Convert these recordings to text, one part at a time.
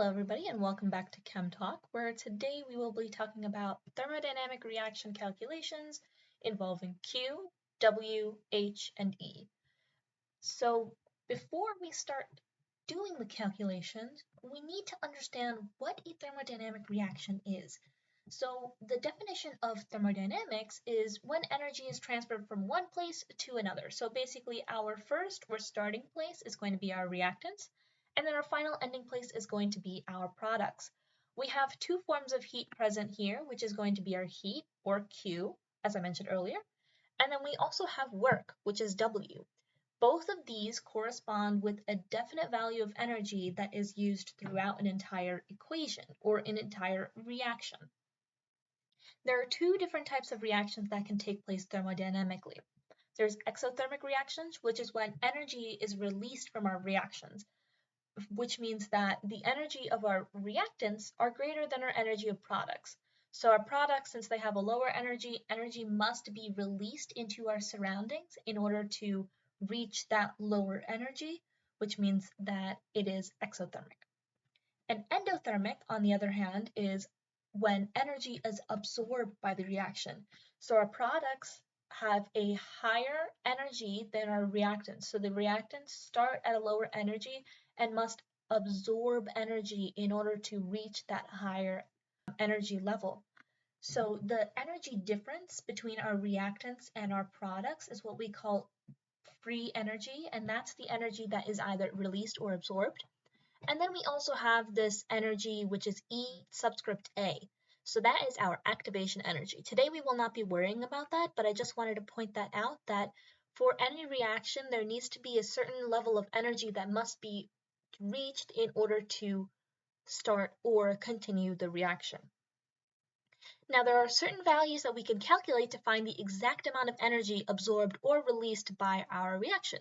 Hello everybody and welcome back to Chem Talk, where today we will be talking about thermodynamic reaction calculations involving Q, W, H, and E. So before we start doing the calculations, we need to understand what a thermodynamic reaction is. So the definition of thermodynamics is when energy is transferred from one place to another. So basically our first or starting place is going to be our reactants, and then our final ending place is going to be our products. We have two forms of heat present here, which is going to be our heat, or Q, as I mentioned earlier, and then we also have work, which is W. Both of these correspond with a definite value of energy that is used throughout an entire equation or an entire reaction. There are two different types of reactions that can take place thermodynamically. There's exothermic reactions, which is when energy is released from our reactions, which means that the energy of our reactants are greater than our energy of products. So our products, since they have a lower energy must be released into our surroundings in order to reach that lower energy, which means that it is exothermic. And endothermic, on the other hand, is when energy is absorbed by the reaction. So our products have a higher energy than our reactants. So the reactants start at a lower energy and must absorb energy in order to reach that higher energy level. So the energy difference between our reactants and our products is what we call free energy, and that's the energy that is either released or absorbed. And then we also have this energy, which is E subscript A. So that is our activation energy. Today we will not be worrying about that, but I just wanted to point that out, that for any reaction, there needs to be a certain level of energy that must be reached in order to start or continue the reaction. Now, there are certain values that we can calculate to find the exact amount of energy absorbed or released by our reaction.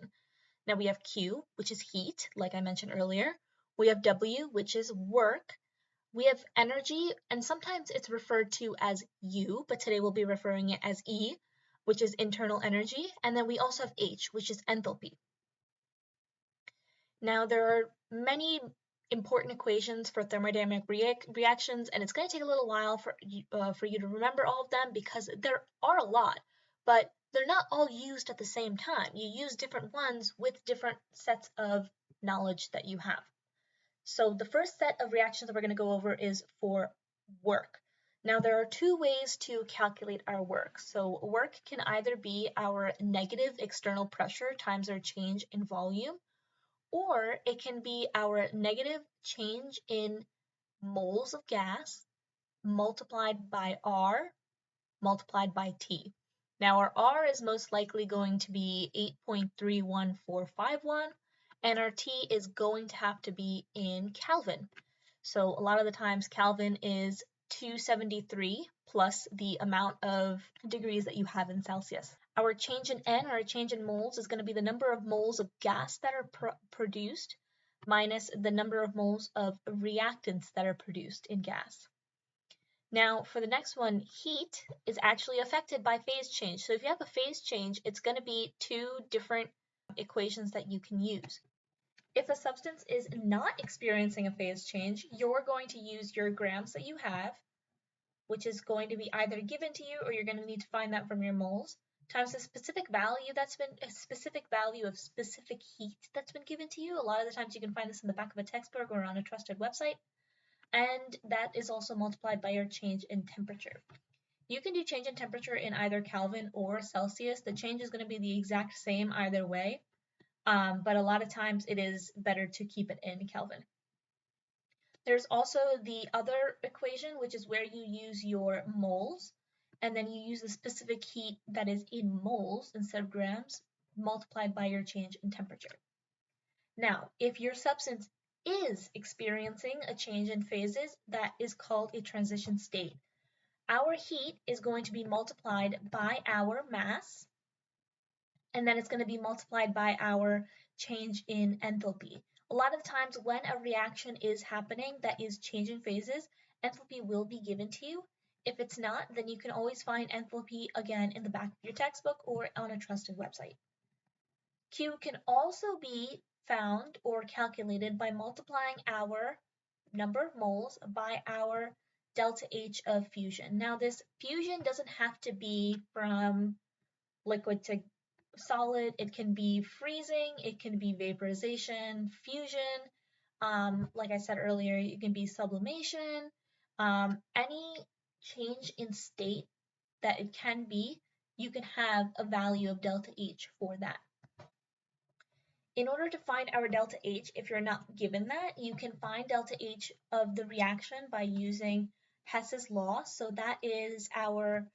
Now we have Q, which is heat, like I mentioned earlier. We have W, which is work. We have energy, and sometimes it's referred to as U, but today we'll be referring it as E, which is internal energy. And then we also have H, which is enthalpy. Now there are many important equations for thermodynamic reactions, and it's going to take a little while for you to remember all of them because there are a lot, but they're not all used at the same time. You use different ones with different sets of knowledge that you have. So the first set of reactions that we're going to go over is for work. Now there are two ways to calculate our work. So work can either be our negative external pressure times our change in volume, or it can be our negative change in moles of gas multiplied by R multiplied by T. Now our R is most likely going to be 8.31451, and our T is going to have to be in Kelvin. So a lot of the times Kelvin is 273 plus the amount of degrees that you have in Celsius. Our change in N, or our change in moles, is going to be the number of moles of gas that are produced minus the number of moles of reactants that are produced in gas. Now, for the next one, heat is actually affected by phase change. So if you have a phase change, it's going to be two different equations that you can use. If a substance is not experiencing a phase change, you're going to use your grams that you have, which is going to be either given to you or you're going to need to find that from your moles, times a specific value of specific heat that's been given to you. A lot of the times you can find this in the back of a textbook or on a trusted website. And that is also multiplied by your change in temperature. You can do change in temperature in either Kelvin or Celsius. The change is going to be the exact same either way, but a lot of times it is better to keep it in Kelvin. There's also the other equation, which is where you use your moles, and then you use the specific heat that is in moles instead of grams, multiplied by your change in temperature. Now, if your substance is experiencing a change in phases, that is called a transition state. Our heat is going to be multiplied by our mass, and then it's going to be multiplied by our change in enthalpy. A lot of times when a reaction is happening that is changing phases, enthalpy will be given to you. If it's not, then you can always find enthalpy again in the back of your textbook or on a trusted website. Q can also be found or calculated by multiplying our number of moles by our delta H of fusion. Now this fusion doesn't have to be from liquid to solid. It can be freezing, it can be vaporization, fusion. Like I said earlier, it can be sublimation. Any change in state that it can be, you can have a value of delta H for that. In order to find our delta H, if you're not given that, you can find delta H of the reaction by using Hess's law. So that is our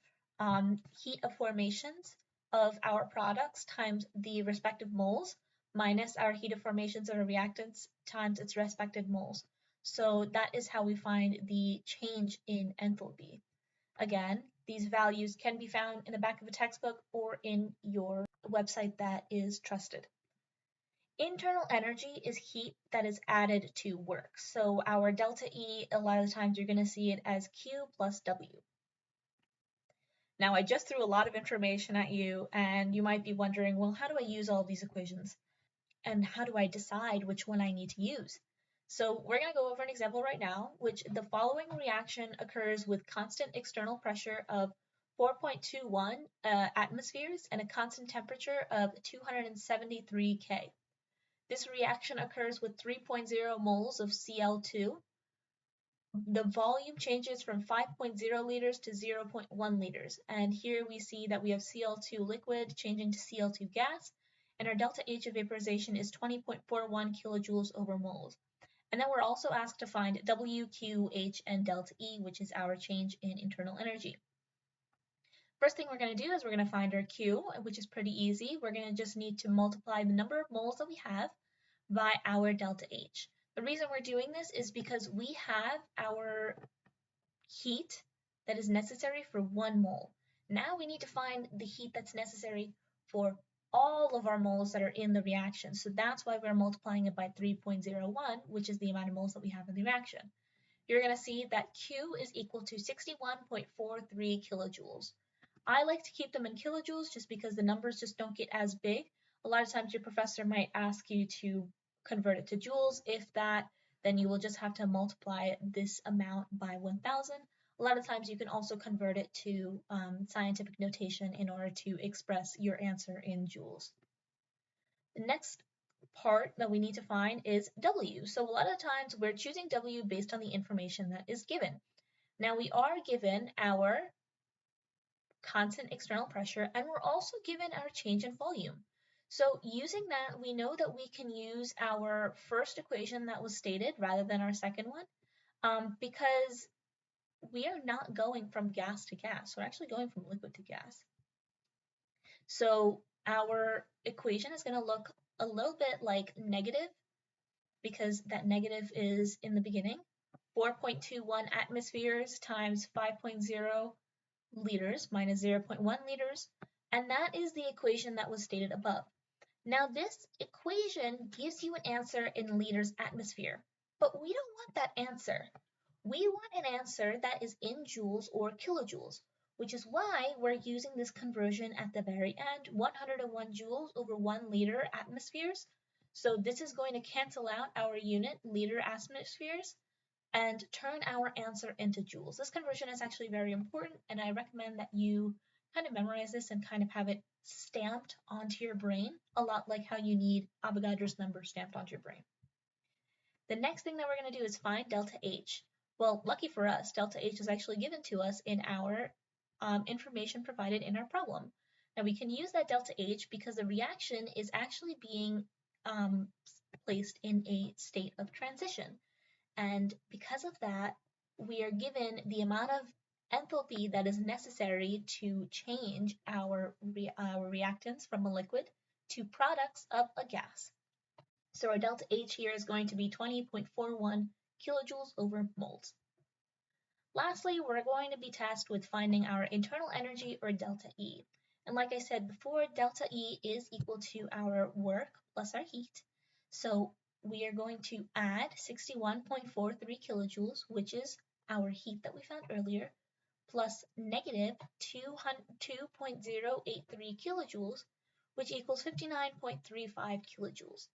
heat of formations of our products times the respective moles minus our heat of formations of our reactants times its respective moles. So that is how we find the change in enthalpy. Again, these values can be found in the back of a textbook or in your website that is trusted. Internal energy is heat that is added to work. So our delta E, a lot of the times you're going to see it as Q plus W. Now I just threw a lot of information at you and you might be wondering, well, how do I use all these equations? And how do I decide which one I need to use? So we're going to go over an example right now, which the following reaction occurs with constant external pressure of 4.21 atmospheres and a constant temperature of 273 K. This reaction occurs with 3.0 moles of Cl2. The volume changes from 5.0 liters to 0.1 liters. And here we see that we have Cl2 liquid changing to Cl2 gas, and our delta H of vaporization is 20.41 kilojoules over moles. And then we're also asked to find W, Q, H, and delta E, which is our change in internal energy. First thing we're going to do is we're going to find our Q, which is pretty easy. We're going to just need to multiply the number of moles that we have by our delta H. The reason we're doing this is because we have our heat that is necessary for 1 mole. Now we need to find the heat that's necessary for all of our moles that are in the reaction. So that's why we're multiplying it by 3.01, which is the amount of moles that we have in the reaction. You're going to see that Q is equal to 61.43 kilojoules. I like to keep them in kilojoules just because the numbers just don't get as big. A lot of times your professor might ask you to convert it to joules. If that, then you will just have to multiply this amount by 1,000. A lot of times you can also convert it to scientific notation in order to express your answer in joules. The next part that we need to find is W. So a lot of times we're choosing W based on the information that is given. Now we are given our constant external pressure, and we're also given our change in volume. So using that, we know that we can use our first equation that was stated rather than our second one, because we are not going from gas to gas. We're actually going from liquid to gas. So our equation is going to look a little bit like negative, because that negative is in the beginning. 4.21 atmospheres times 5.0 liters minus 0.1 liters, and that is the equation that was stated above. Now this equation gives you an answer in liters atmosphere, but we don't want that answer. We want an answer that is in joules or kilojoules, which is why we're using this conversion at the very end, 101 joules over 1 liter atmospheres. So this is going to cancel out our unit, liter atmospheres, and turn our answer into joules. This conversion is actually very important, and I recommend that you kind of memorize this and kind of have it stamped onto your brain, a lot like how you need Avogadro's number stamped onto your brain. The next thing that we're going to do is find delta H. Well, lucky for us, delta H is actually given to us in our information provided in our problem. Now we can use that delta H because the reaction is actually being placed in a state of transition. And because of that, we are given the amount of enthalpy that is necessary to change our reactants from a liquid to products of a gas. So our delta H here is going to be 20.41 kilojoules over moles. Lastly, we're going to be tasked with finding our internal energy, or delta E. And like I said before, delta E is equal to our work plus our heat. So we are going to add 61.43 kilojoules, which is our heat that we found earlier, plus negative 2.083 kilojoules, which equals 59.35 kilojoules.